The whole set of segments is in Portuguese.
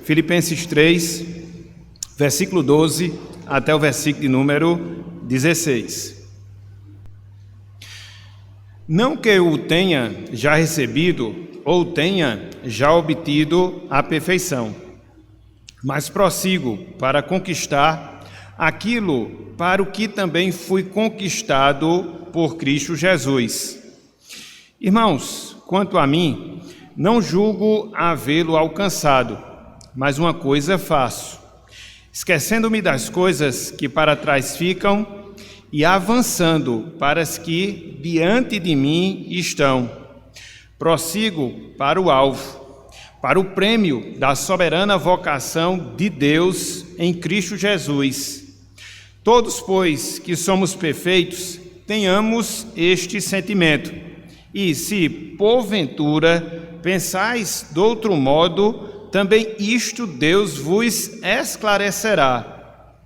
Filipenses 3, versículo 12 até o versículo de número 16. Não que eu o tenha já recebido ou tenha já obtido a perfeição, mas prossigo para conquistar aquilo para o que também fui conquistado por Cristo Jesus. Irmãos, quanto a mim, não julgo havê-lo alcançado, mas uma coisa faço, esquecendo-me das coisas que para trás ficam e avançando para as que diante de mim estão. Prossigo para o alvo, para o prêmio da soberana vocação de Deus em Cristo Jesus. Todos, pois, que somos perfeitos, tenhamos este sentimento. E se, porventura, pensais de outro modo, também isto Deus vos esclarecerá.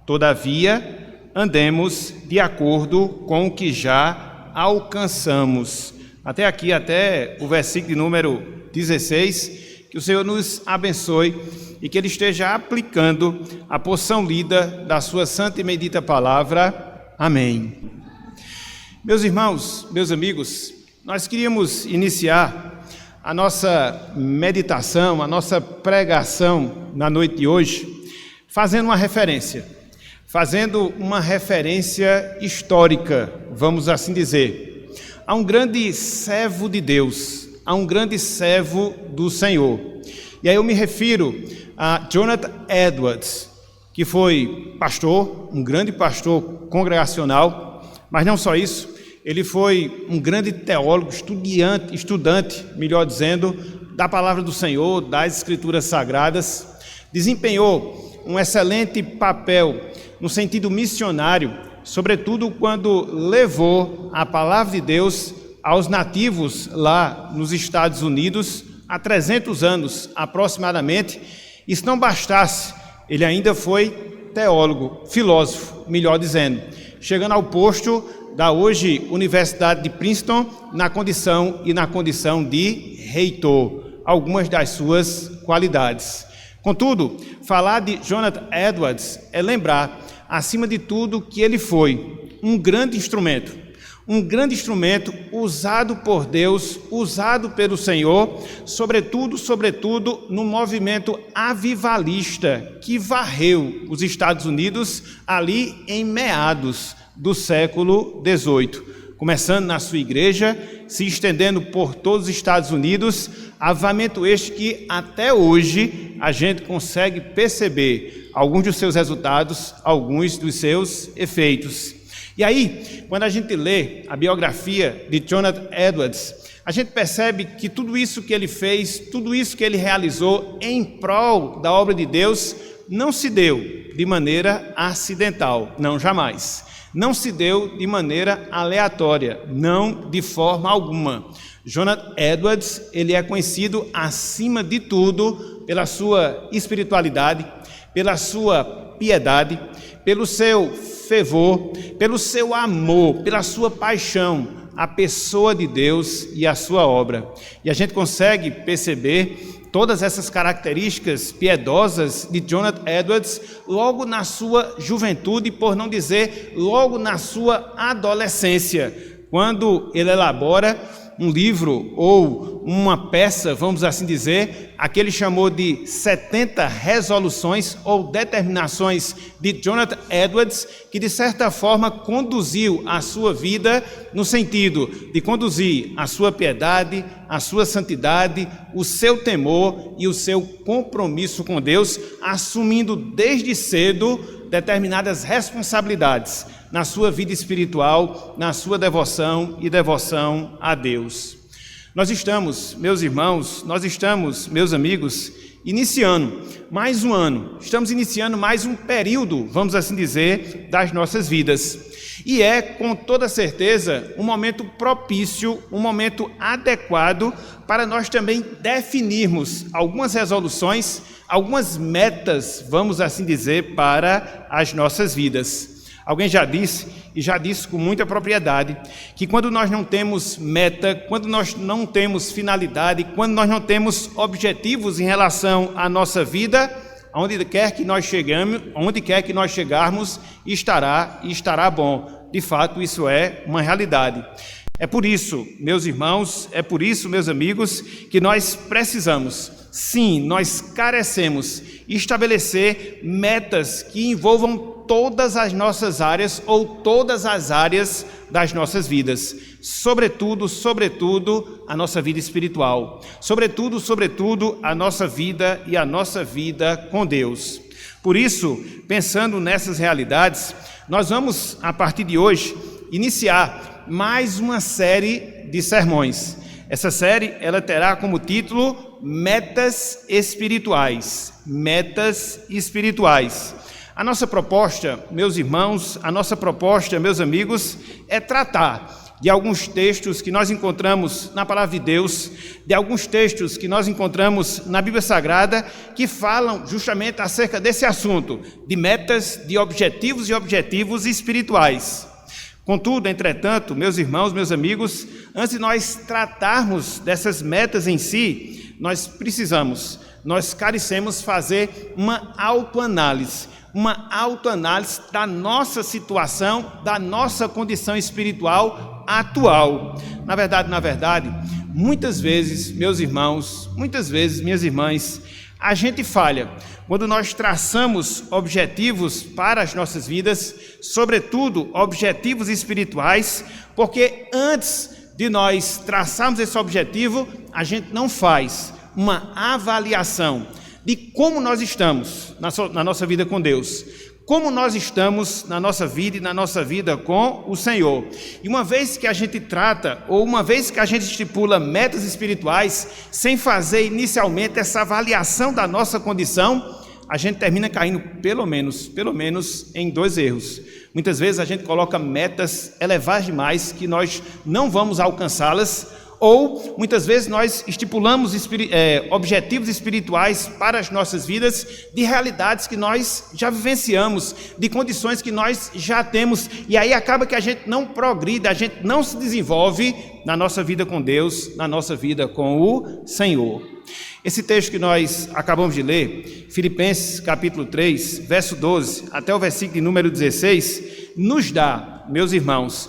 Todavia, andemos de acordo com o que já alcançamos. Até aqui, até o versículo de número 16, que o Senhor nos abençoe e que Ele esteja aplicando a porção lida da sua santa e bendita palavra. Amém. Meus irmãos, meus amigos, nós queríamos iniciar a nossa meditação, a nossa pregação na noite de hoje, fazendo uma referência histórica, vamos assim dizer, a um grande servo de Deus, a um grande servo do Senhor. E aí eu me refiro a Jonathan Edwards, que foi pastor, um grande pastor congregacional, mas não só isso, ele foi um grande teólogo, estudante, melhor dizendo, da palavra do Senhor, das Escrituras Sagradas, desempenhou um excelente papel no sentido missionário, sobretudo quando levou a palavra de Deus aos nativos lá nos Estados Unidos, há 300 anos aproximadamente. E se não bastasse, ele ainda foi teólogo, filósofo, melhor dizendo, chegando ao posto da hoje Universidade de Princeton na condição de reitor, algumas das suas qualidades. Contudo, falar de Jonathan Edwards é lembrar, acima de tudo, que ele foi um grande instrumento usado por Deus, usado pelo Senhor, sobretudo no movimento avivalista que varreu os Estados Unidos ali em meados do século XVIII, começando na sua igreja, se estendendo por todos os Estados Unidos, avivamento este que até hoje a gente consegue perceber alguns dos seus resultados, alguns dos seus efeitos. E aí, quando a gente lê a biografia de Jonathan Edwards, a gente percebe que tudo isso que ele fez, tudo isso que ele realizou em prol da obra de Deus, não se deu de maneira acidental, não, jamais. Não se deu de maneira aleatória, não de forma alguma. Jonathan Edwards, ele é conhecido acima de tudo pela sua espiritualidade, pela sua piedade, pelo seu fervor, pelo seu amor, pela sua paixão, a pessoa de Deus e a sua obra. E a gente consegue perceber todas essas características piedosas de Jonathan Edwards logo na sua juventude, por não dizer logo na sua adolescência, quando ele elabora um livro ou uma peça, vamos assim dizer, a que ele chamou de 70 resoluções ou determinações de Jonathan Edwards, que de certa forma conduziu a sua vida no sentido de conduzir a sua piedade, a sua santidade, o seu temor e o seu compromisso com Deus, assumindo desde cedo determinadas responsabilidades na sua vida espiritual, na sua devoção e devoção a Deus. Nós estamos, meus irmãos, meus amigos, iniciando mais um ano, estamos iniciando mais um período, vamos assim dizer, das nossas vidas. E é, com toda certeza, um momento propício, um momento adequado para nós também definirmos algumas resoluções, algumas metas, vamos assim dizer, para as nossas vidas. Alguém já disse, e já disse com muita propriedade, que quando nós não temos meta, quando nós não temos finalidade, quando nós não temos objetivos em relação à nossa vida, Onde quer que nós chegarmos, estará bom. De fato, isso é uma realidade. É por isso, meus irmãos, é por isso, meus amigos, que nós precisamos, sim, nós carecemos estabelecer metas que envolvam todas as nossas áreas ou todas as áreas das nossas vidas. Sobretudo, a nossa vida espiritual. Sobretudo, a nossa vida e a nossa vida com Deus. Por isso, pensando nessas realidades, nós vamos, a partir de hoje, iniciar mais uma série de sermões. Essa série, ela terá como título Metas Espirituais. Metas Espirituais. A nossa proposta, meus irmãos, meus amigos, é tratar de alguns textos que nós encontramos na Palavra de Deus, de alguns textos que nós encontramos na Bíblia Sagrada, que falam justamente acerca desse assunto, de metas, de objetivos e objetivos espirituais. Contudo, entretanto, meus irmãos, meus amigos, antes de nós tratarmos dessas metas em si, nós carecemos fazer uma autoanálise da nossa situação, da nossa condição espiritual atual. Na verdade, muitas vezes, meus irmãos, minhas irmãs, a gente falha quando nós traçamos objetivos para as nossas vidas, sobretudo objetivos espirituais, porque antes de nós traçarmos esse objetivo, a gente não faz uma avaliação de como nós estamos na nossa vida com Deus, como nós estamos na nossa vida e na nossa vida com o Senhor. E uma vez que a gente trata, ou uma vez que a gente estipula metas espirituais, sem fazer inicialmente essa avaliação da nossa condição, a gente termina caindo pelo menos em dois erros. Muitas vezes a gente coloca metas elevadas demais que nós não vamos alcançá-las, ou muitas vezes nós estipulamos objetivos espirituais para as nossas vidas de realidades que nós já vivenciamos, de condições que nós já temos, e aí acaba que a gente não progride, a gente não se desenvolve na nossa vida com Deus, na nossa vida com o Senhor. Esse texto que nós acabamos de ler, Filipenses capítulo 3, verso 12, até o versículo de número 16, nos dá, meus irmãos,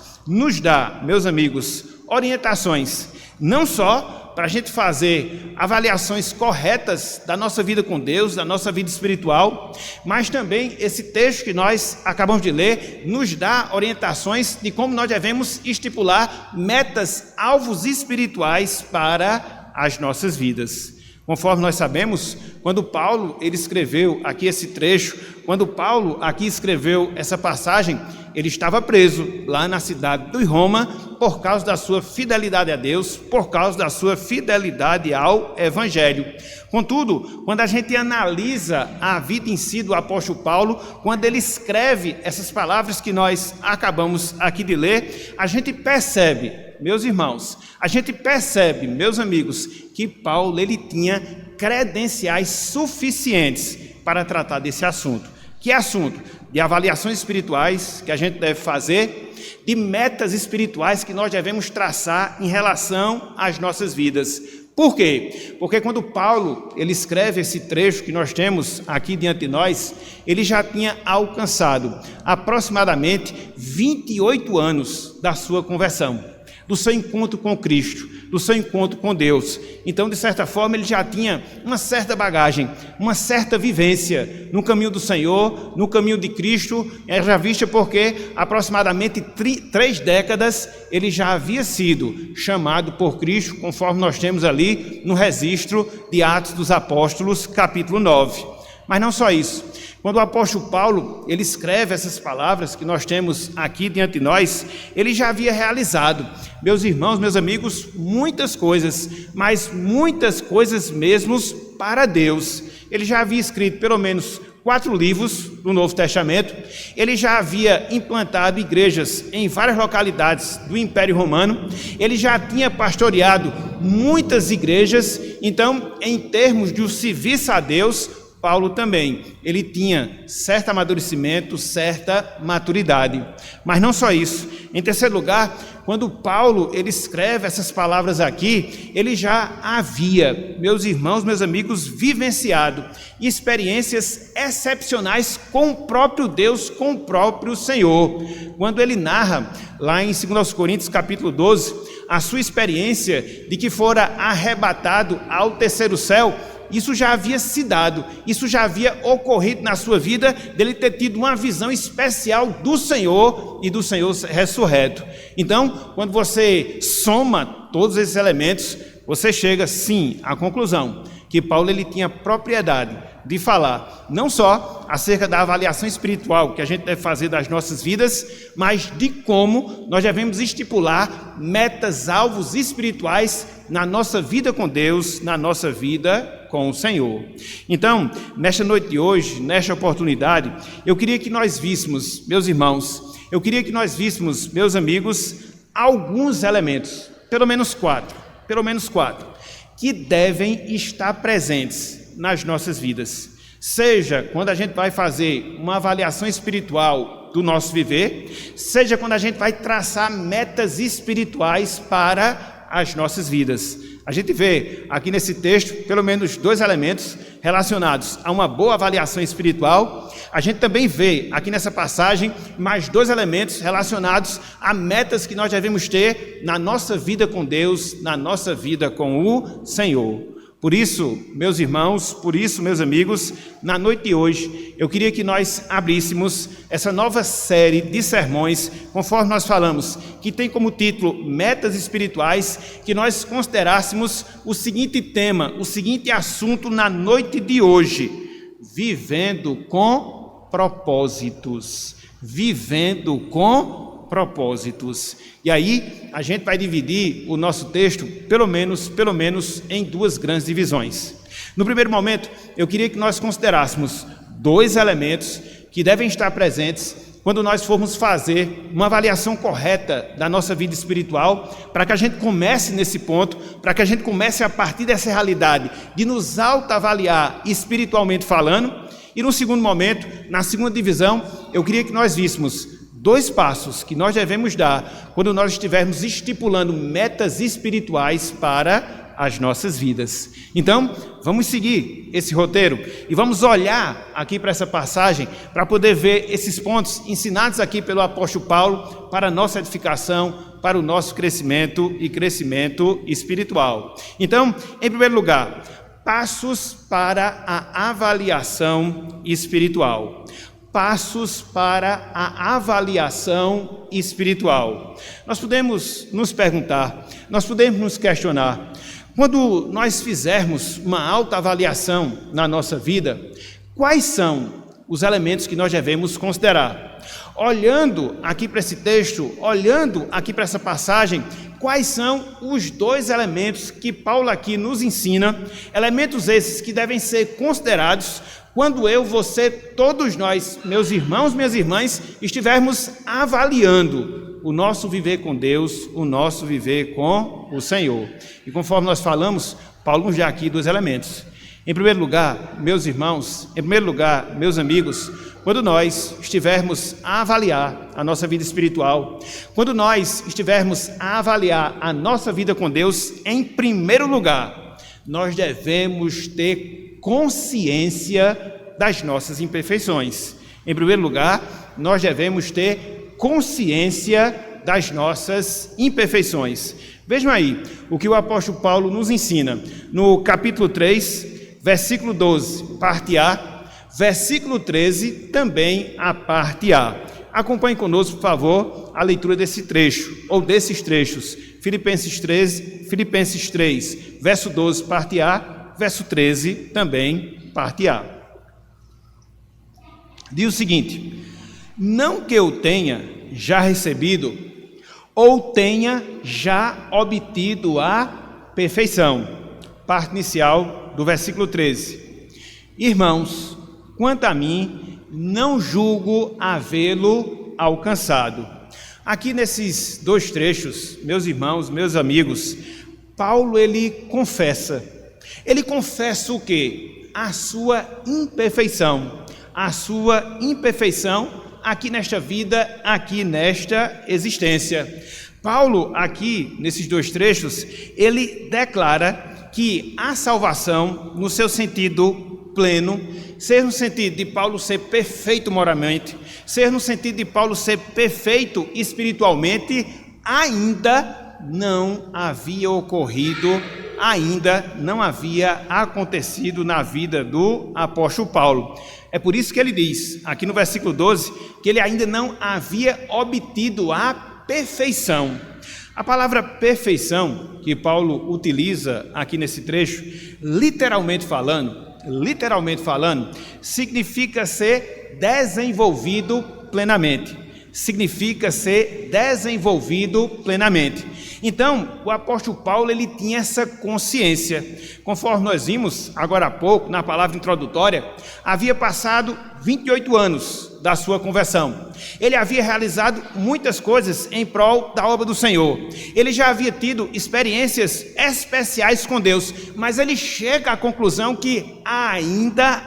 meus amigos, orientações, não só para a gente fazer avaliações corretas da nossa vida com Deus, da nossa vida espiritual, mas também esse texto que nós acabamos de ler nos dá orientações de como nós devemos estipular metas, alvos espirituais para as nossas vidas. Conforme nós sabemos, quando Paulo ele escreveu aqui esse trecho, quando Paulo aqui escreveu essa passagem, ele estava preso lá na cidade de Roma por causa da sua fidelidade a Deus, por causa da sua fidelidade ao Evangelho. Contudo, quando a gente analisa a vida em si do apóstolo Paulo, quando ele escreve essas palavras que nós acabamos aqui de ler, a gente percebe, meus irmãos, meus amigos, que Paulo ele tinha credenciais suficientes para tratar desse assunto. Que assunto? De avaliações espirituais que a gente deve fazer, de metas espirituais que nós devemos traçar em relação às nossas vidas. Por quê? Porque quando Paulo ele escreve esse trecho que nós temos aqui diante de nós, ele já tinha alcançado aproximadamente 28 anos da sua conversão, do seu encontro com Cristo, do seu encontro com Deus. Então, de certa forma, ele já tinha uma certa bagagem, uma certa vivência no caminho do Senhor, no caminho de Cristo, já vista porque aproximadamente 3 décadas ele já havia sido chamado por Cristo, conforme nós temos ali no registro de Atos dos Apóstolos, capítulo 9. Mas não só isso. Quando o apóstolo Paulo ele escreve essas palavras que nós temos aqui diante de nós, ele já havia realizado, meus irmãos, meus amigos, muitas coisas, mas muitas coisas mesmo para Deus. Ele já havia escrito pelo menos 4 livros do Novo Testamento, ele já havia implantado igrejas em várias localidades do Império Romano, ele já tinha pastoreado muitas igrejas. Então, em termos de o serviço a Deus, Paulo também, ele tinha certo amadurecimento, certa maturidade. Mas não só isso. Em terceiro lugar, quando Paulo ele escreve essas palavras aqui, ele já havia, meus irmãos, meus amigos, vivenciado experiências excepcionais com o próprio Deus, com o próprio Senhor. Quando ele narra lá em 2 Coríntios capítulo 12, a sua experiência de que fora arrebatado ao terceiro céu, isso já havia se dado, isso já havia ocorrido na sua vida, dele ter tido uma visão especial do Senhor e do Senhor ressurreto. Então, quando você soma todos esses elementos, você chega, sim, à conclusão que Paulo ele tinha propriedade de falar, não só acerca da avaliação espiritual que a gente deve fazer das nossas vidas, mas de como nós devemos estipular metas, alvos espirituais na nossa vida com Deus, na nossa vida com o Senhor. Então, nesta noite de hoje, nesta oportunidade, eu queria que nós víssemos, meus irmãos, eu queria que nós víssemos, meus amigos, alguns elementos, pelo menos quatro, que devem estar presentes nas nossas vidas. Seja quando a gente vai fazer uma avaliação espiritual do nosso viver, seja quando a gente vai traçar metas espirituais para as nossas vidas. A gente vê aqui nesse texto pelo menos dois elementos relacionados a uma boa avaliação espiritual. A gente também vê aqui nessa passagem mais dois elementos relacionados a metas que nós devemos ter na nossa vida com Deus, na nossa vida com o Senhor. Por isso, meus irmãos, por isso, meus amigos, na noite de hoje, eu queria que nós abríssemos essa nova série de sermões, conforme nós falamos, que tem como título Metas Espirituais, que nós considerássemos o seguinte tema, o seguinte assunto na noite de hoje: vivendo com propósitos. Vivendo com propósitos. E aí a gente vai dividir o nosso texto pelo menos em duas grandes divisões. No primeiro momento, eu queria que nós considerássemos dois elementos que devem estar presentes quando nós formos fazer uma avaliação correta da nossa vida espiritual, para que a gente comece nesse ponto, para que a gente comece a partir dessa realidade de nos autoavaliar espiritualmente falando. E no segundo momento, na segunda divisão, eu queria que nós víssemos dois passos que nós devemos dar quando nós estivermos estipulando metas espirituais para as nossas vidas. Então, vamos seguir esse roteiro e vamos olhar aqui para essa passagem para poder ver esses pontos ensinados aqui pelo apóstolo Paulo para a nossa edificação, para o nosso crescimento e crescimento espiritual. Então, em primeiro lugar, passos para a avaliação espiritual. Passos para a avaliação espiritual. Nós podemos nos perguntar, nós podemos nos questionar, quando nós fizermos uma autoavaliação na nossa vida, quais são os elementos que nós devemos considerar? Olhando aqui para esse texto, olhando aqui para essa passagem, quais são os dois elementos que Paulo aqui nos ensina, elementos esses que devem ser considerados quando eu, você, todos nós, meus irmãos, minhas irmãs, estivermos avaliando o nosso viver com Deus, o nosso viver com o Senhor. E conforme nós falamos, Paulo nos dá aqui dois elementos. Em primeiro lugar, meus irmãos, em primeiro lugar, meus amigos, quando nós estivermos a avaliar a nossa vida espiritual, quando nós estivermos a avaliar a nossa vida com Deus, em primeiro lugar, nós devemos ter consciência das nossas imperfeições. Em primeiro lugar, nós devemos ter consciência das nossas imperfeições. Vejam aí o que o apóstolo Paulo nos ensina no capítulo 3, versículo 12, parte A, versículo 13, também a parte A. Acompanhe conosco, por favor, a leitura desse trecho, ou desses trechos. Filipenses 3, verso 12, parte A, verso 13, também, parte A. Diz o seguinte: não que eu tenha já recebido, ou tenha já obtido a perfeição. Parte inicial do versículo 13. Irmãos, quanto a mim, não julgo havê-lo alcançado. Aqui nesses dois trechos, meus irmãos, meus amigos, Paulo ele confessa o quê? a sua imperfeição aqui nesta vida, aqui nesta existência. Paulo, aqui nesses dois trechos, ele declara que a salvação, no seu sentido pleno, ser no sentido de Paulo ser perfeito moralmente, ser no sentido de Paulo ser perfeito espiritualmente, ainda não havia ocorrido, ainda não havia acontecido na vida do apóstolo Paulo. É por isso que ele diz, aqui no versículo 12, que ele ainda não havia obtido a perfeição. A palavra perfeição que Paulo utiliza aqui nesse trecho, literalmente falando, significa ser desenvolvido plenamente. Então, o apóstolo Paulo, ele tinha essa consciência. Conforme nós vimos agora há pouco, na palavra introdutória, havia passado 28 anos da sua conversão. Ele havia realizado muitas coisas em prol da obra do Senhor. Ele já havia tido experiências especiais com Deus, mas ele chega à conclusão que ainda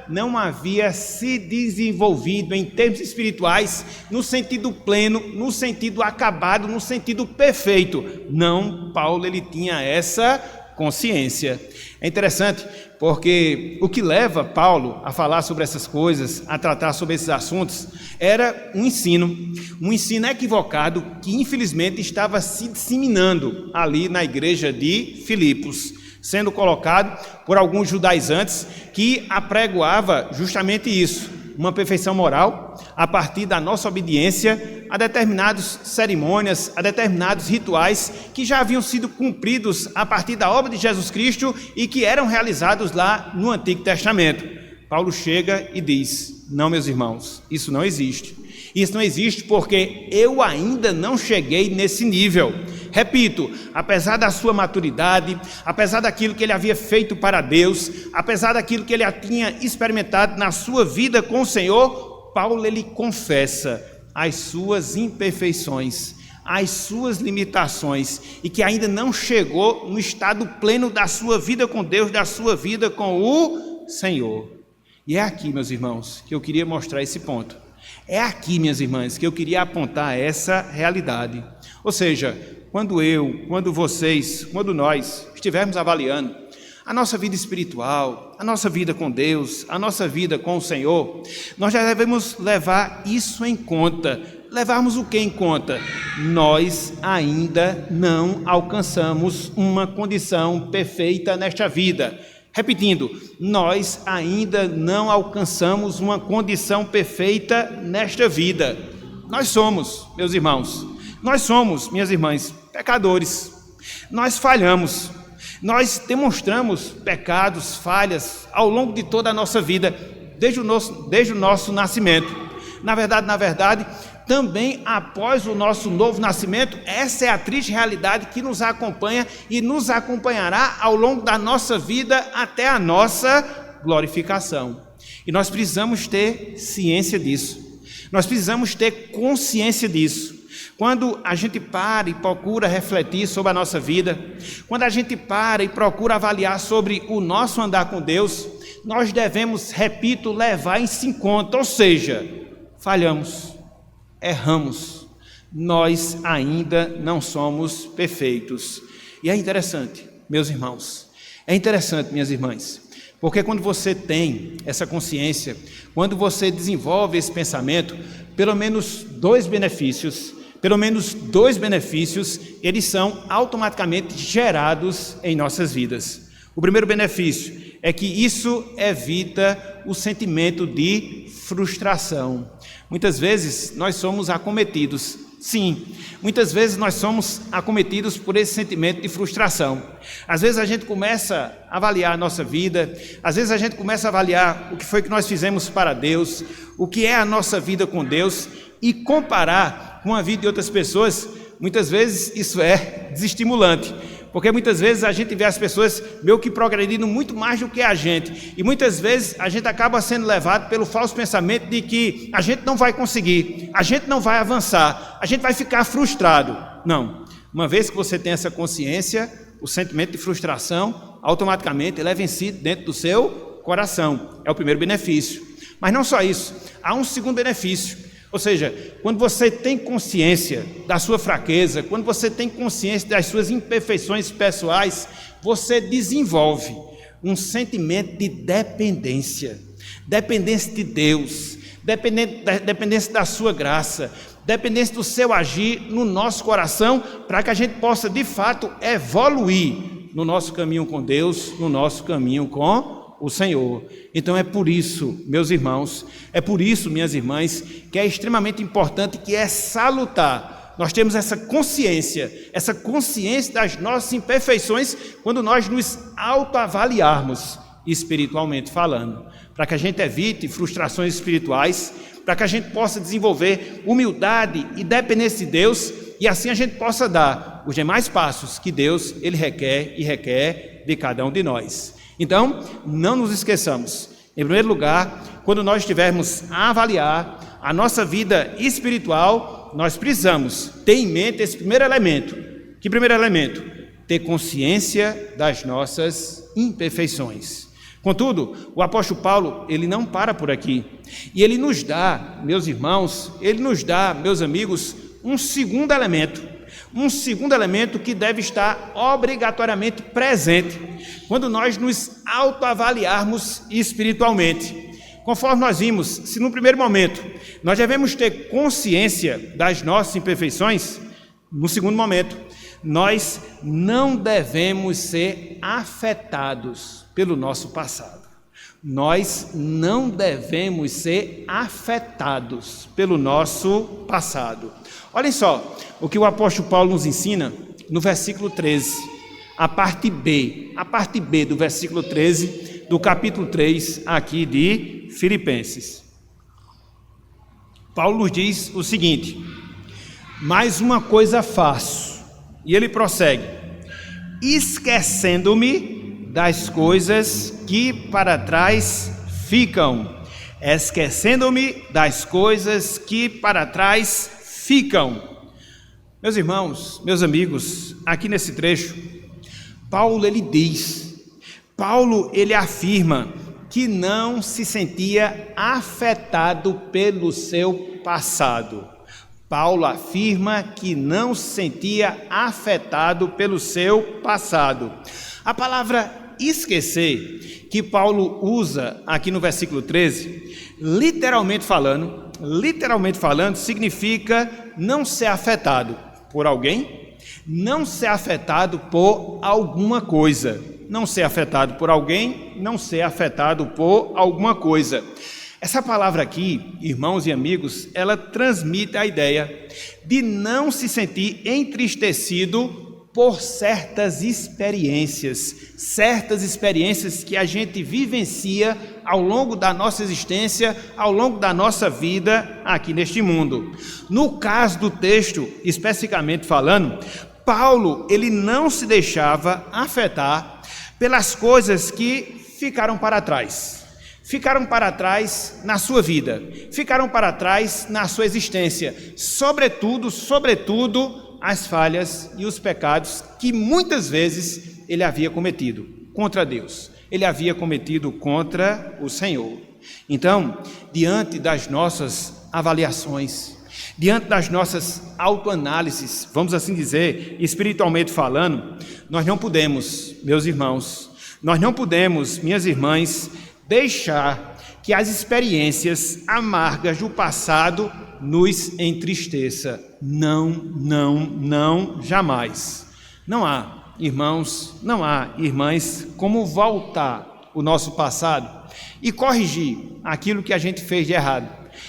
não havia se desenvolvido em termos espirituais, no sentido pleno, no sentido acabado, no sentido perfeito. Não, Paulo, ele tinha essa consciência. É interessante porque o que leva Paulo a falar sobre essas coisas, a tratar sobre esses assuntos, era um ensino equivocado que infelizmente estava se disseminando ali na igreja de Filipos, sendo colocado por alguns judaizantes que apregoava justamente isso, uma perfeição moral a partir da nossa obediência a determinadas cerimônias, a determinados rituais que já haviam sido cumpridos a partir da obra de Jesus Cristo e que eram realizados lá no Antigo Testamento. Paulo chega e diz: não, meus irmãos, isso não existe. Isso não existe porque eu ainda não cheguei nesse nível. Repito, apesar da sua maturidade, apesar daquilo que ele havia feito para Deus, apesar daquilo que ele tinha experimentado na sua vida com o Senhor, Paulo, ele confessa as suas imperfeições, as suas limitações, e que ainda não chegou no estado pleno da sua vida com Deus, da sua vida com o Senhor. E é aqui, meus irmãos, que eu queria mostrar esse ponto. É aqui, minhas irmãs, que eu queria apontar essa realidade. Ou seja, quando eu, quando vocês, quando nós estivermos avaliando a nossa vida espiritual, a nossa vida com Deus, a nossa vida com o Senhor, nós já devemos levar isso em conta. Levarmos o que em conta? Nós ainda não alcançamos uma condição perfeita nesta vida. Repetindo, nós ainda não alcançamos uma condição perfeita nesta vida. Nós somos, meus irmãos, nós somos, minhas irmãs, pecadores. Nós falhamos, nós demonstramos pecados, falhas ao longo de toda a nossa vida, desde o nosso nascimento. Na verdade, também após o nosso novo nascimento, essa é a triste realidade que nos acompanha e nos acompanhará ao longo da nossa vida até a nossa glorificação. E nós precisamos ter ciência disso, nós precisamos ter consciência disso. Quando a gente para e procura refletir sobre a nossa vida, quando a gente para e procura avaliar sobre o nosso andar com Deus, nós devemos, repito, levar isso em conta, ou seja, falhamos, erramos, nós ainda não somos perfeitos. E é interessante, meus irmãos, é interessante, minhas irmãs, porque quando você tem essa consciência, quando você desenvolve esse pensamento, pelo menos dois benefícios, eles são automaticamente gerados em nossas vidas. O primeiro benefício é que isso evita o sentimento de frustração. Muitas vezes nós somos acometidos, sim, muitas vezes nós somos acometidos por esse sentimento de frustração. Às vezes a gente começa a avaliar a nossa vida, às vezes a gente começa a avaliar o que foi que nós fizemos para Deus, o que é a nossa vida com Deus, e comparar com a vida de outras pessoas. Muitas vezes isso é desestimulante, porque muitas vezes a gente vê as pessoas meio que progredindo muito mais do que a gente, e muitas vezes a gente acaba sendo levado pelo falso pensamento de que a gente não vai conseguir, a gente não vai avançar, a gente vai ficar frustrado. Não, uma vez que você tem essa consciência, o sentimento de frustração automaticamente ele é vencido dentro do seu coração. É o primeiro benefício. Mas não só isso, há um segundo benefício. Ou seja, quando você tem consciência da sua fraqueza, quando você tem consciência das suas imperfeições pessoais, você desenvolve um sentimento de dependência. Dependência de Deus, dependência da sua graça, dependência do seu agir no nosso coração, para que a gente possa, de fato, evoluir no nosso caminho com Deus, no nosso caminho com o Senhor. Então é por isso, meus irmãos, é por isso, minhas irmãs, que é extremamente importante, que é salutar nós temos essa consciência das nossas imperfeições, quando nós nos autoavaliarmos espiritualmente falando, para que a gente evite frustrações espirituais, para que a gente possa desenvolver humildade e dependência de Deus, e assim a gente possa dar os demais passos que Deus ele requer de cada um de nós. Então, não nos esqueçamos, em primeiro lugar, quando nós estivermos a avaliar a nossa vida espiritual, nós precisamos ter em mente esse primeiro elemento. Que primeiro elemento? Ter consciência das nossas imperfeições. Contudo, o apóstolo Paulo, ele não para por aqui. E ele nos dá, meus irmãos, meus amigos, um segundo elemento que deve estar obrigatoriamente presente quando nós nos autoavaliarmos espiritualmente. Conforme nós vimos, se no primeiro momento nós devemos ter consciência das nossas imperfeições, no segundo momento, nós não devemos ser afetados pelo nosso passado. Nós não devemos ser afetados pelo nosso passado. Olhem só o que o apóstolo Paulo nos ensina no versículo 13, a parte B do versículo 13 do capítulo 3 aqui de Filipenses. Paulo nos diz o seguinte: mais uma coisa faço, e ele prossegue, esquecendo-me das coisas que para trás ficam, esquecendo-me das coisas que para trás ficam. Meus irmãos, meus amigos, aqui nesse trecho, Paulo ele afirma que não se sentia afetado pelo seu passado. Paulo afirma que não se sentia afetado pelo seu passado. A palavra esquecer, que Paulo usa aqui no versículo 13, literalmente falando, significa não ser afetado por alguém, não ser afetado por alguma coisa. Não ser afetado por alguém, não ser afetado por alguma coisa. Essa palavra aqui, irmãos e amigos, ela transmite a ideia de não se sentir entristecido por certas experiências que a gente vivencia ao longo da nossa existência, ao longo da nossa vida aqui neste mundo. No caso do texto, especificamente falando, Paulo, ele não se deixava afetar pelas coisas que ficaram para trás na sua vida, ficaram para trás na sua existência, sobretudo as falhas e os pecados que muitas vezes ele havia cometido contra Deus, ele havia cometido contra o Senhor. Então, diante das nossas avaliações, diante das nossas autoanálises, vamos assim dizer, espiritualmente falando, nós não podemos, meus irmãos, minhas irmãs, deixar que as experiências amargas do passado nos entristeça. Não, jamais. Não há, irmãos, irmãs, como voltar o nosso passado e corrigir aquilo que a gente fez de errado,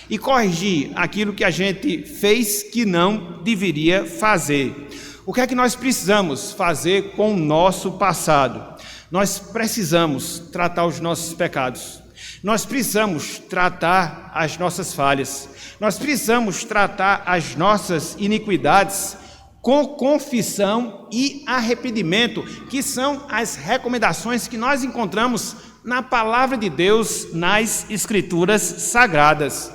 e corrigir aquilo que a gente fez que não deveria fazer. O que é que nós precisamos fazer com o nosso passado? Nós precisamos tratar os nossos pecados, nós precisamos tratar as nossas falhas, nós precisamos tratar as nossas iniquidades com confissão e arrependimento, que são as recomendações que nós encontramos na palavra de Deus, nas Escrituras Sagradas.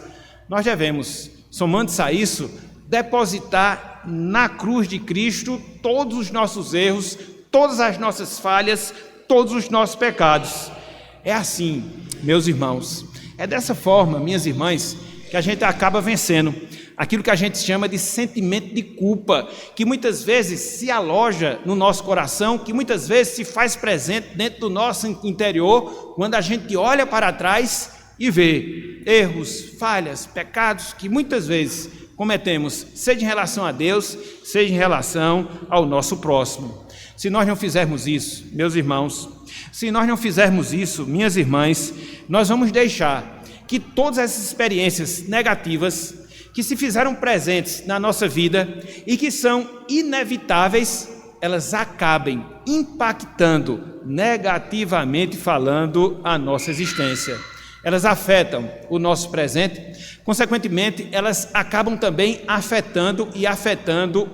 Nós devemos, somando-se a isso, depositar na cruz de Cristo todos os nossos erros, todas as nossas falhas, todos os nossos pecados. É assim, meus irmãos, é dessa forma, minhas irmãs, que a gente acaba vencendo aquilo que a gente chama de sentimento de culpa, que muitas vezes se aloja no nosso coração, que muitas vezes se faz presente dentro do nosso interior, quando a gente olha para trás e vê erros, falhas, pecados que muitas vezes cometemos, seja em relação a Deus, seja em relação ao nosso próximo. Se nós não fizermos isso, meus irmãos, se nós não fizermos isso, minhas irmãs, nós vamos deixar que todas essas experiências negativas que se fizeram presentes na nossa vida e que são inevitáveis, elas acabem impactando negativamente falando a nossa existência. Elas afetam o nosso presente, consequentemente, elas acabam também afetando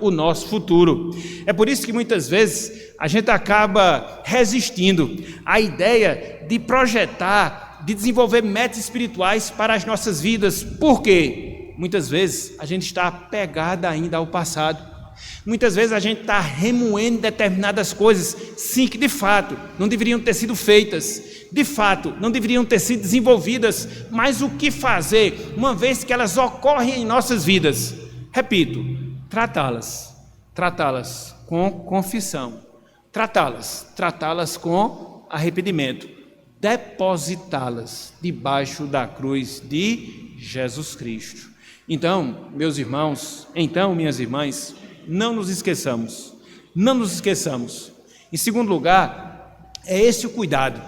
o nosso futuro. É por isso que muitas vezes a gente acaba resistindo à ideia de projetar, de desenvolver metas espirituais para as nossas vidas. Por quê? Muitas vezes a gente está apegado ainda ao passado. Muitas vezes a gente está remoendo determinadas coisas, sim, que de fato não deveriam ter sido feitas, de fato não deveriam ter sido desenvolvidas, mas o que fazer, uma vez que elas ocorrem em nossas vidas? Repito, tratá-las com confissão, tratá-las com arrependimento, depositá-las debaixo da cruz de Jesus Cristo. Então, meus irmãos, minhas irmãs, não nos esqueçamos. Em segundo lugar, é esse o cuidado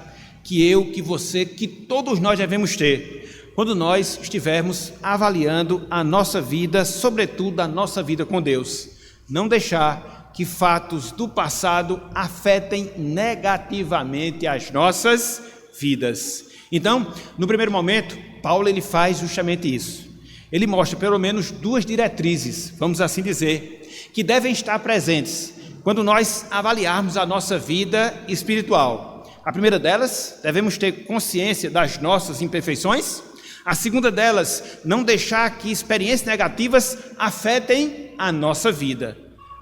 que eu, que você, que todos nós devemos ter quando nós estivermos avaliando a nossa vida, sobretudo a nossa vida com Deus. Não deixar que fatos do passado afetem negativamente as nossas vidas. Então, no primeiro momento, Paulo ele faz justamente isso. Ele mostra pelo menos duas diretrizes, vamos assim dizer, que devem estar presentes quando nós avaliarmos a nossa vida espiritual. A primeira delas, devemos ter consciência das nossas imperfeições. A segunda delas, não deixar que experiências negativas afetem a nossa vida.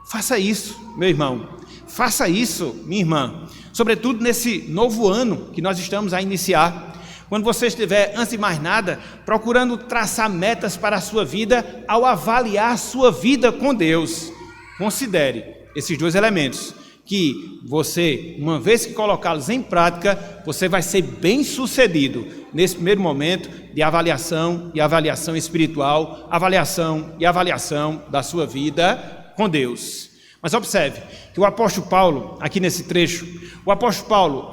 Faça isso, meu irmão. Faça isso, minha irmã. Sobretudo nesse novo ano que nós estamos a iniciar. Quando você estiver, antes de mais nada, procurando traçar metas para a sua vida, ao avaliar a sua vida com Deus, considere esses dois elementos, que você, uma vez que colocá-los em prática, você vai ser bem sucedido nesse primeiro momento de avaliação espiritual, avaliação da sua vida com Deus. Mas observe que o apóstolo Paulo, aqui nesse trecho,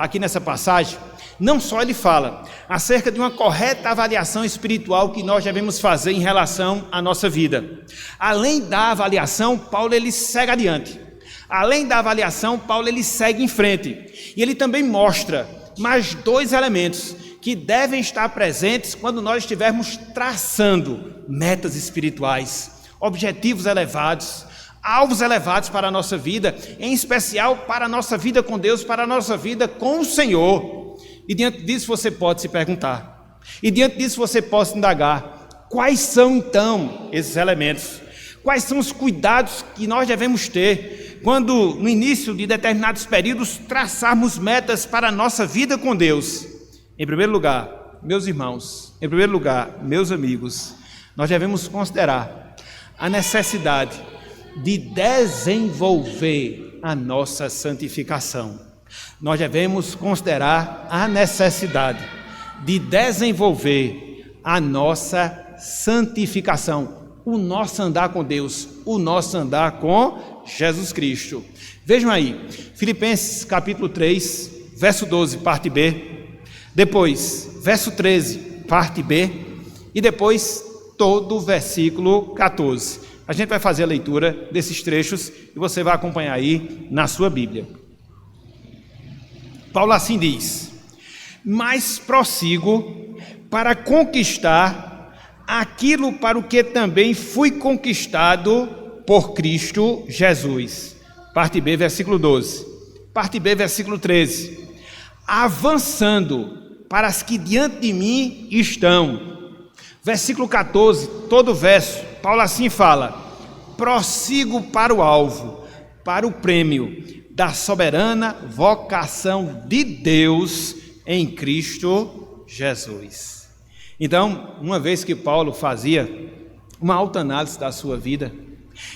aqui nessa passagem, não só ele fala acerca de uma correta avaliação espiritual que nós devemos fazer em relação à nossa vida. Além da avaliação, Paulo ele segue adiante. Além da avaliação, Paulo ele segue em frente. E ele também mostra mais dois elementos que devem estar presentes quando nós estivermos traçando metas espirituais, objetivos elevados, alvos elevados para a nossa vida, em especial para a nossa vida com Deus, para a nossa vida com o Senhor. E diante disso você pode se perguntar, e diante disso você pode se indagar, quais são então esses elementos? Quais são os cuidados que nós devemos ter quando no início de determinados períodos traçarmos metas para a nossa vida com Deus? Em primeiro lugar, meus irmãos, meus amigos, nós devemos considerar a necessidade de desenvolver a nossa santificação. Nós devemos considerar a necessidade de desenvolver a nossa santificação, o nosso andar com Deus, o nosso andar com Jesus Cristo. Vejam aí, Filipenses capítulo 3, verso 12, parte B, depois, verso 13, parte B, e depois todo o versículo 14. A gente vai fazer a leitura desses trechos e você vai acompanhar aí na sua Bíblia. Paulo assim diz: mas prossigo para conquistar aquilo para o que também fui conquistado por Cristo Jesus. Parte B, versículo 12. Parte B, versículo 13. Avançando para as que diante de mim estão. Versículo 14, todo o verso, Paulo assim fala: prossigo para o alvo, para o prêmio da soberana vocação de Deus em Cristo Jesus. Então, uma vez que Paulo fazia uma autoanálise da sua vida,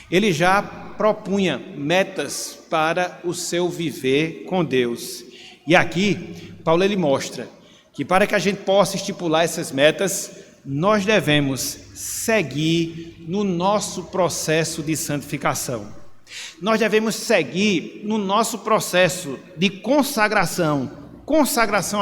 ele já propunha metas para o seu viver com Deus. E aqui, Paulo ele mostra que para que a gente possa estipular essas metas, nós devemos seguir no nosso processo de santificação. Nós devemos seguir no nosso processo de consagração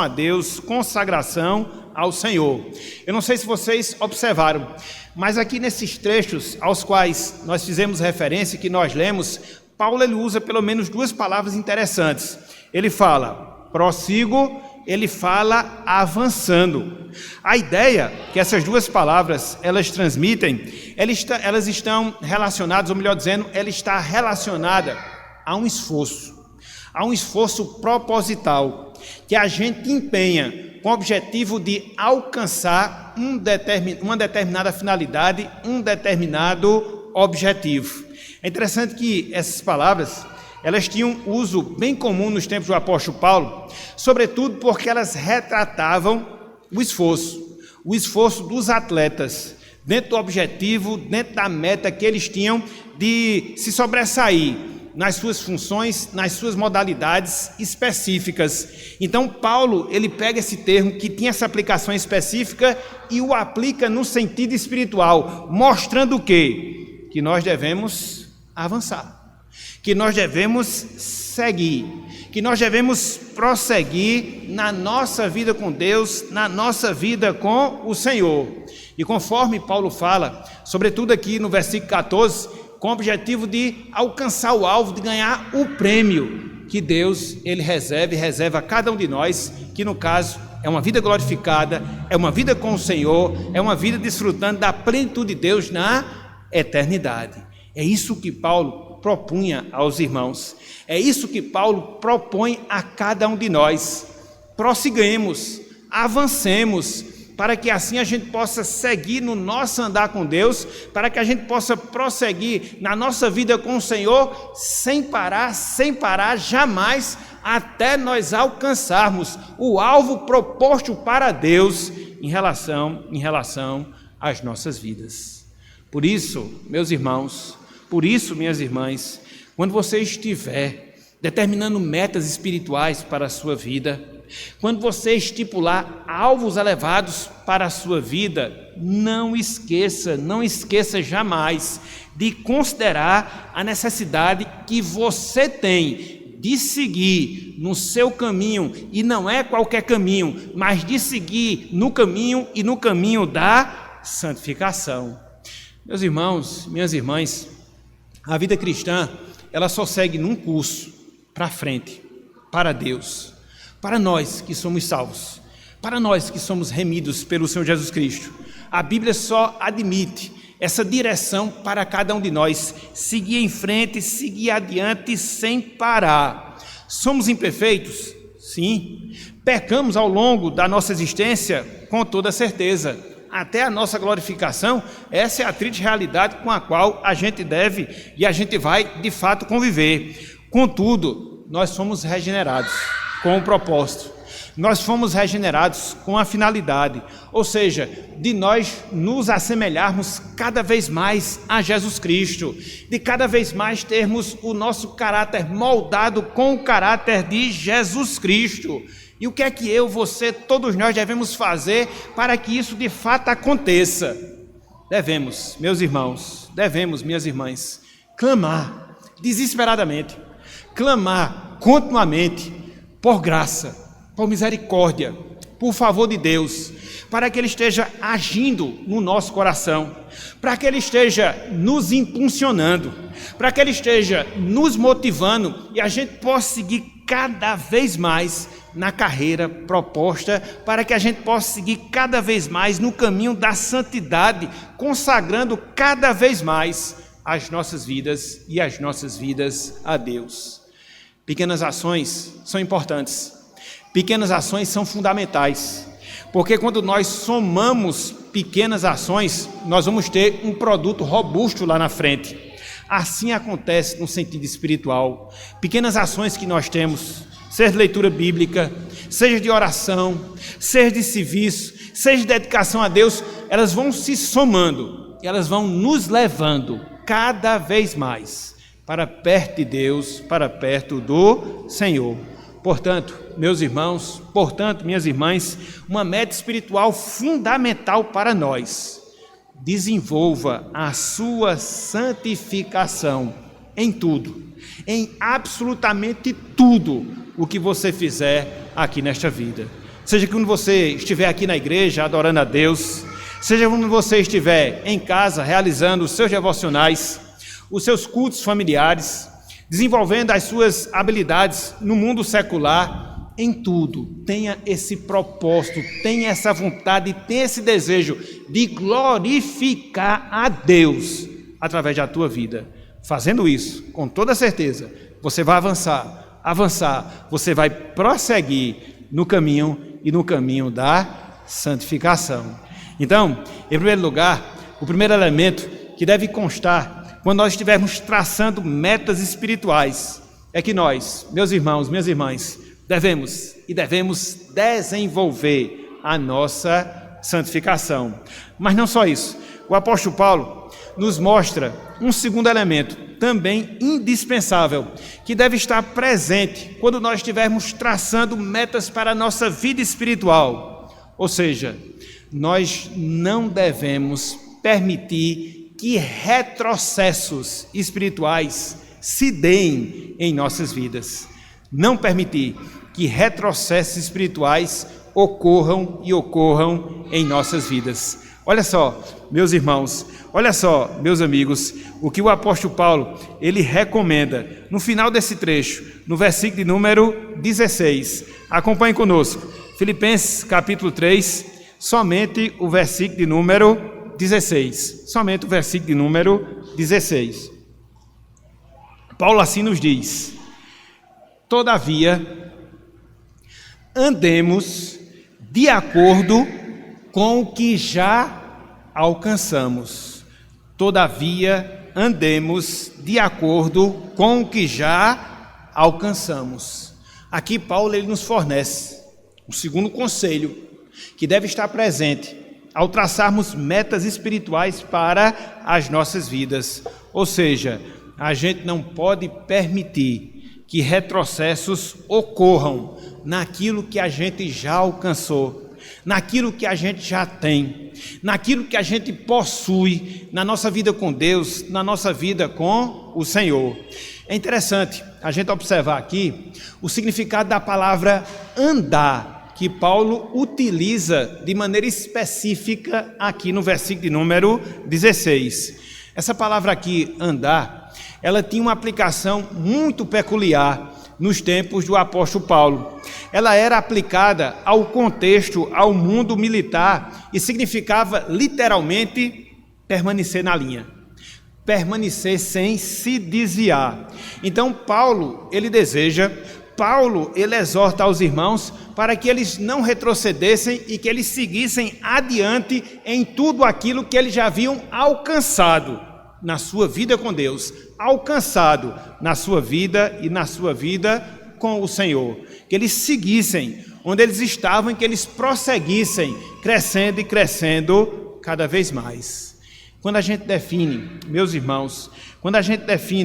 a Deus, consagração ao Senhor. Eu não sei se vocês observaram, mas aqui nesses trechos aos quais nós fizemos referência, que nós lemos, Paulo ele usa pelo menos duas palavras interessantes. Ele fala prossigo, ele fala avançando. A ideia que essas duas palavras elas transmitem, elas estão relacionadas, ou melhor dizendo, ela está relacionada a um esforço proposital, que a gente empenha com o objetivo de alcançar uma determinada finalidade, um determinado objetivo. É interessante que essas palavras, elas tinham uso bem comum nos tempos do apóstolo Paulo, sobretudo porque elas retratavam o esforço dos atletas, dentro do objetivo, dentro da meta que eles tinham de se sobressair nas suas funções, nas suas modalidades específicas. Então Paulo, ele pega esse termo que tinha essa aplicação específica e o aplica no sentido espiritual, mostrando o quê? Que nós devemos avançar, que nós devemos seguir, que nós devemos prosseguir na nossa vida com Deus, na nossa vida com o Senhor. E conforme Paulo fala, sobretudo aqui no versículo 14, com o objetivo de alcançar o alvo, de ganhar o prêmio que Deus ele reserva a cada um de nós, que no caso é uma vida glorificada, é uma vida com o Senhor, é uma vida desfrutando da plenitude de Deus na eternidade. É isso que Paulo propunha aos irmãos, é isso que Paulo propõe a cada um de nós. Prossigamos, avancemos, para que assim a gente possa seguir no nosso andar com Deus, para que a gente possa prosseguir na nossa vida com o Senhor, sem parar jamais, até nós alcançarmos o alvo proposto para Deus em relação às nossas vidas. Por isso, meus irmãos, por isso, minhas irmãs, quando você estiver determinando metas espirituais para a sua vida, quando você estipular alvos elevados para a sua vida, não esqueça jamais de considerar a necessidade que você tem de seguir no seu caminho, e não é qualquer caminho, mas de seguir no caminho e no caminho da santificação. Meus irmãos, minhas irmãs, a vida cristã, ela só segue num curso para frente, para Deus. Para nós que somos salvos, para nós que somos remidos pelo Senhor Jesus Cristo, a Bíblia só admite essa direção para cada um de nós, seguir em frente, seguir adiante sem parar. Somos imperfeitos? Sim. Pecamos ao longo da nossa existência? Com toda certeza. Até a nossa glorificação, essa é a triste realidade com a qual a gente deve e a gente vai de fato conviver. Contudo, nós somos regenerados com um propósito, nós fomos regenerados com a finalidade, ou seja, de nós nos assemelharmos cada vez mais a Jesus Cristo, de cada vez mais termos o nosso caráter moldado com o caráter de Jesus Cristo. E o que é que eu, você, todos nós devemos fazer para que isso de fato aconteça? Devemos, meus irmãos, minhas irmãs, clamar desesperadamente, clamar continuamente, por graça, por misericórdia, por favor de Deus, para que Ele esteja agindo no nosso coração, para que Ele esteja nos impulsionando, para que Ele esteja nos motivando e a gente possa seguir cada vez mais na carreira proposta, para que a gente possa seguir cada vez mais no caminho da santidade, consagrando cada vez mais as nossas vidas e as nossas vidas a Deus. Pequenas ações são importantes, pequenas ações são fundamentais, porque quando nós somamos pequenas ações, nós vamos ter um produto robusto lá na frente. Assim acontece no sentido espiritual. Pequenas ações que nós temos, seja de leitura bíblica, seja de oração, seja de serviço, seja de dedicação a Deus, elas vão se somando, elas vão nos levando cada vez mais para perto de Deus, para perto do Senhor. Portanto, meus irmãos, minhas irmãs, uma meta espiritual fundamental para nós: desenvolva a sua santificação em tudo, em absolutamente tudo o que você fizer aqui nesta vida. Seja quando você estiver aqui na igreja adorando a Deus, seja quando você estiver em casa realizando os seus devocionais, os seus cultos familiares, desenvolvendo as suas habilidades no mundo secular, em tudo, tenha esse propósito, tenha essa vontade, tenha esse desejo de glorificar a Deus através da tua vida. Fazendo isso, com toda certeza, você vai avançar, você vai prosseguir no caminho e no caminho da santificação. Então, em primeiro lugar, o primeiro elemento que deve constar quando nós estivermos traçando metas espirituais é que nós, meus irmãos, minhas irmãs, devemos desenvolver a nossa santificação. Mas não só isso, o apóstolo Paulo nos mostra um segundo elemento, também indispensável, que deve estar presente quando nós estivermos traçando metas para a nossa vida espiritual. Ou seja, nós não devemos permitir que retrocessos espirituais se deem em nossas vidas. Não permitir que retrocessos espirituais ocorram em nossas vidas. Olha só, meus irmãos, olha só, meus amigos, o que o apóstolo Paulo, ele recomenda no final desse trecho, no versículo de número 16. Acompanhe conosco, Filipenses capítulo 3, somente o versículo de número 16. Somente o versículo de número 16. Paulo assim nos diz: todavia, andemos de acordo com o que já alcançamos. Todavia, andemos de acordo com o que já alcançamos. Aqui Paulo ele nos fornece o segundo conselho que deve estar presente ao traçarmos metas espirituais para as nossas vidas. Ou seja, a gente não pode permitir que retrocessos ocorram naquilo que a gente já alcançou, naquilo que a gente já tem, naquilo que a gente possui na nossa vida com Deus, na nossa vida com o Senhor. É interessante a gente observar aqui o significado da palavra andar, que Paulo utiliza de maneira específica aqui no versículo de número 16. Essa palavra aqui, andar, ela tinha uma aplicação muito peculiar nos tempos do apóstolo Paulo. Ela era aplicada ao contexto, ao mundo militar, e significava literalmente permanecer na linha, permanecer sem se desviar. Então Paulo ele exorta aos irmãos para que eles não retrocedessem e que eles seguissem adiante em tudo aquilo que eles já haviam alcançado na sua vida com Deus, alcançado na sua vida e na sua vida com o Senhor. Que eles seguissem onde eles estavam e que eles prosseguissem, crescendo e crescendo cada vez mais. Quando a gente define, meus irmãos,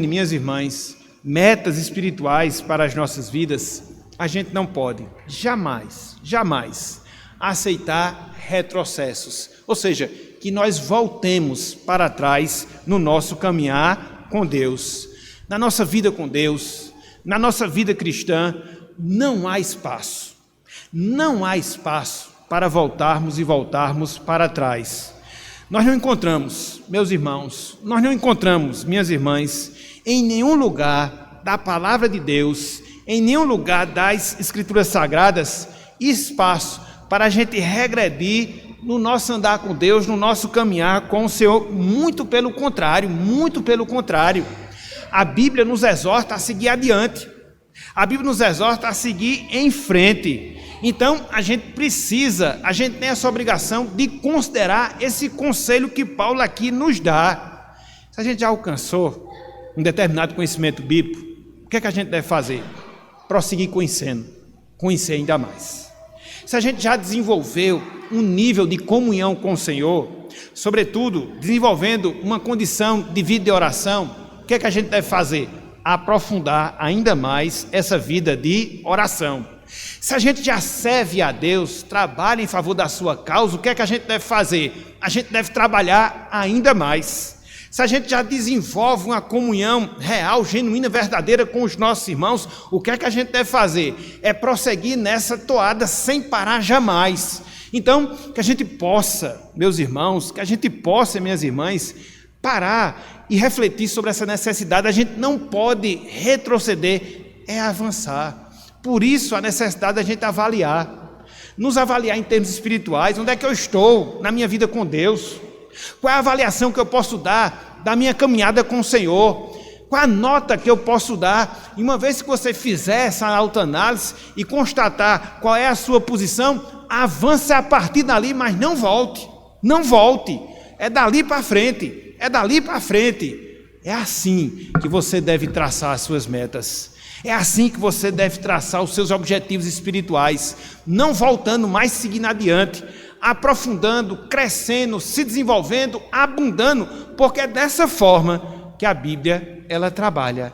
minhas irmãs, metas espirituais para as nossas vidas, a gente não pode jamais aceitar retrocessos, ou seja, que nós voltemos para trás no nosso caminhar com Deus. Na nossa vida com Deus, na nossa vida cristã, não há espaço para voltarmos para trás. Nós não encontramos, meus irmãos, minhas irmãs, em nenhum lugar da palavra de Deus, em nenhum lugar das Escrituras Sagradas, espaço para a gente regredir no nosso andar com Deus, no nosso caminhar com o Senhor. Muito pelo contrário. A Bíblia nos exorta a seguir adiante, a Bíblia nos exorta a seguir em frente. Então a gente tem essa obrigação de considerar esse conselho que Paulo aqui nos dá. Se a gente já alcançou, um determinado conhecimento bíblico, o que é que a gente deve fazer? Prosseguir conhecendo, conhecer ainda mais. Se a gente já desenvolveu um nível de comunhão com o Senhor, sobretudo desenvolvendo uma condição de vida de oração, o que é que a gente deve fazer? Aprofundar ainda mais essa vida de oração. Se a gente já serve a Deus, trabalha em favor da sua causa, o que é que a gente deve fazer? A gente deve trabalhar ainda mais. Se a gente já desenvolve uma comunhão real, genuína, verdadeira com os nossos irmãos, o que é que a gente deve fazer? É prosseguir nessa toada sem parar jamais. Então, que a gente possa, meus irmãos, que a gente possa, minhas irmãs, parar e refletir sobre essa necessidade. A gente não pode retroceder, é avançar. Por isso, a necessidade da gente avaliar, nos avaliar em termos espirituais, onde é que eu estou na minha vida com Deus, qual é a avaliação que eu posso dar da minha caminhada com o Senhor, qual a nota que eu posso dar, e uma vez que você fizer essa autoanálise e constatar qual é a sua posição, avance a partir dali, mas não volte, é dali para frente, é assim que você deve traçar as suas metas. É assim que você deve traçar os seus objetivos espirituais, não voltando, mas seguindo adiante, aprofundando, crescendo, se desenvolvendo, abundando, porque é dessa forma que a Bíblia ela trabalha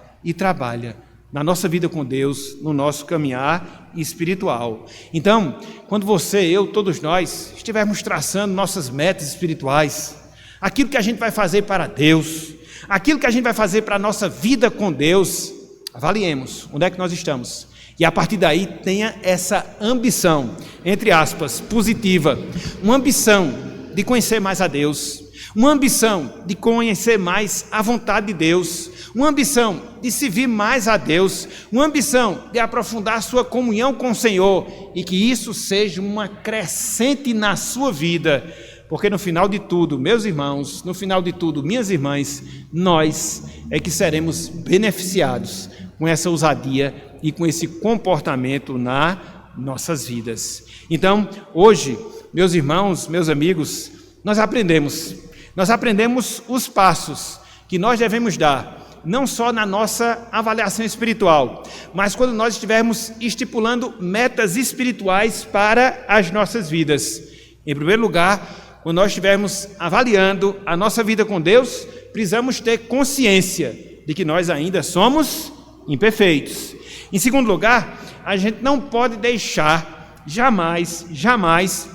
na nossa vida com Deus, no nosso caminhar espiritual. Então, quando você, eu, todos nós estivermos traçando nossas metas espirituais, aquilo que a gente vai fazer para Deus, aquilo que a gente vai fazer para a nossa vida com Deus, avaliemos onde é que nós estamos e a partir daí tenha essa ambição, entre aspas, positiva, uma ambição de conhecer mais a Deus, uma ambição de conhecer mais a vontade de Deus, uma ambição de servir mais a Deus, uma ambição de aprofundar a sua comunhão com o Senhor e que isso seja uma crescente na sua vida, porque no final de tudo, meus irmãos, no final de tudo, minhas irmãs, nós é que seremos beneficiados com essa ousadia e com esse comportamento nas nossas vidas. Então, hoje, meus irmãos, meus amigos, nós aprendemos os passos que nós devemos dar, não só na nossa avaliação espiritual, mas quando nós estivermos estipulando metas espirituais para as nossas vidas. Em primeiro lugar, quando nós estivermos avaliando a nossa vida com Deus, precisamos ter consciência de que nós ainda somos imperfeitos. Em segundo lugar, a gente não pode deixar jamais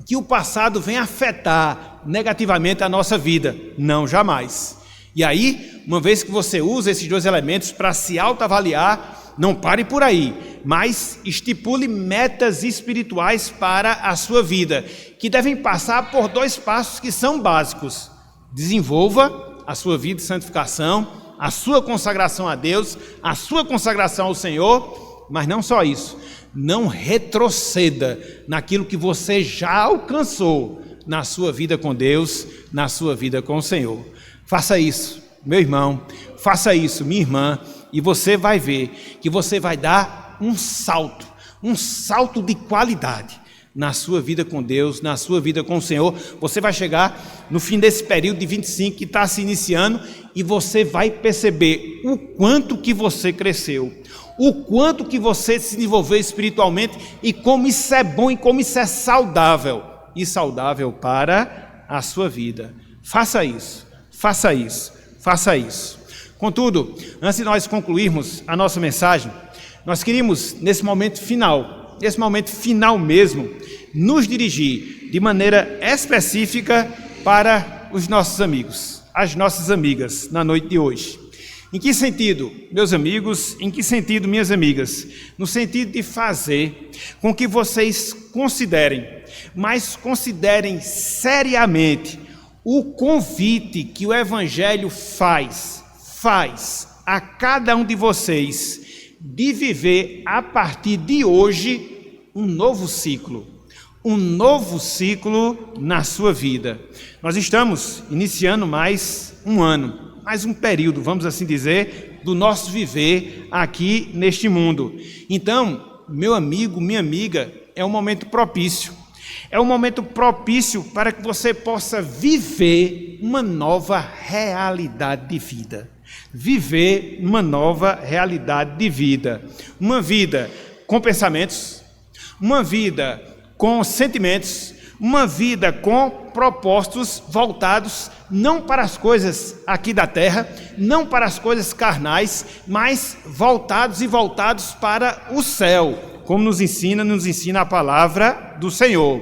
que o passado venha afetar negativamente a nossa vida. Não, jamais. E aí, uma vez que você usa esses dois elementos para se autoavaliar, não pare por aí, mas estipule metas espirituais para a sua vida, que devem passar por dois passos que são básicos. Desenvolva a sua vida de santificação, a sua consagração a Deus, a sua consagração ao Senhor, mas não só isso, não retroceda naquilo que você já alcançou na sua vida com Deus, na sua vida com o Senhor. Faça isso, meu irmão, faça isso, minha irmã, e você vai ver que você vai dar um salto de qualidade na sua vida com Deus, na sua vida com o Senhor. Você vai chegar no fim desse período de 25 que está se iniciando e você vai perceber o quanto que você cresceu, o quanto que você se desenvolveu espiritualmente e como isso é bom e como isso é saudável e saudável para a sua vida. Faça isso. Contudo, antes de nós concluirmos a nossa mensagem, nós queríamos, nesse momento final mesmo, nos dirigir de maneira específica para os nossos amigos, as nossas amigas, na noite de hoje. Em que sentido, meus amigos? Em que sentido, minhas amigas? No sentido de fazer com que vocês considerem seriamente o convite que o Evangelho faz a cada um de vocês de viver a partir de hoje um novo ciclo na sua vida. Nós estamos iniciando mais um ano, mais um período, vamos assim dizer, do nosso viver aqui neste mundo. Então, meu amigo, minha amiga, é um momento propício. É um momento propício para que você possa viver uma nova realidade de vida. Viver uma nova realidade de vida. Uma vida com pensamentos, uma vida com sentimentos, uma vida com propósitos voltados não para as coisas aqui da terra, não para as coisas carnais, mas voltados para o céu, como nos ensina a palavra do Senhor.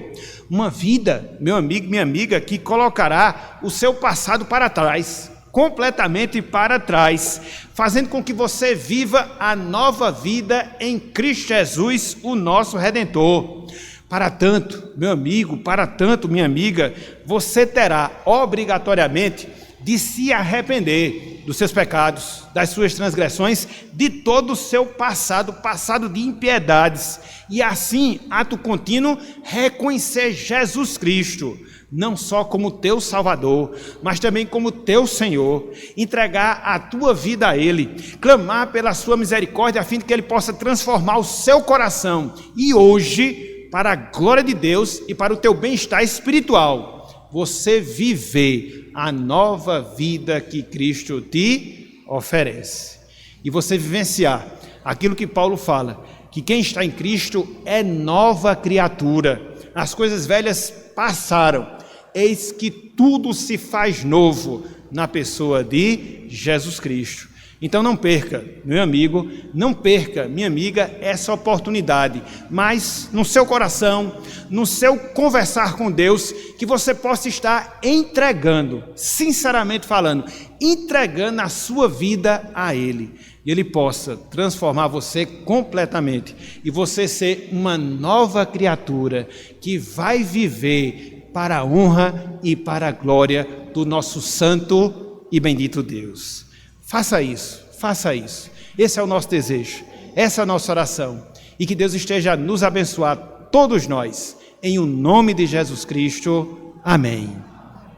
Uma vida, meu amigo, minha amiga, que colocará o seu passado para trás, completamente para trás, fazendo com que você viva a nova vida em Cristo Jesus, o nosso Redentor. Para tanto, meu amigo, para tanto, minha amiga, você terá obrigatoriamente de se arrepender dos seus pecados, das suas transgressões, de todo o seu passado de impiedades, e assim, ato contínuo, reconhecer Jesus Cristo, não só como teu Salvador, mas também como teu Senhor, entregar a tua vida a Ele, clamar pela sua misericórdia, a fim de que Ele possa transformar o seu coração, e hoje, para a glória de Deus e para o teu bem-estar espiritual, você viver a nova vida que Cristo te oferece. E você vivenciar aquilo que Paulo fala, que quem está em Cristo é nova criatura. As coisas velhas passaram, eis que tudo se faz novo na pessoa de Jesus Cristo. Então não perca, meu amigo, não perca, minha amiga, essa oportunidade, mas no seu coração, no seu conversar com Deus, que você possa estar entregando, sinceramente falando, entregando a sua vida a Ele, e Ele possa transformar você completamente, e você ser uma nova criatura, que vai viver para a honra e para a glória do nosso santo e bendito Deus. Faça isso. Esse é o nosso desejo, essa é a nossa oração. E que Deus esteja a nos abençoar, todos nós, em o nome de Jesus Cristo. Amém.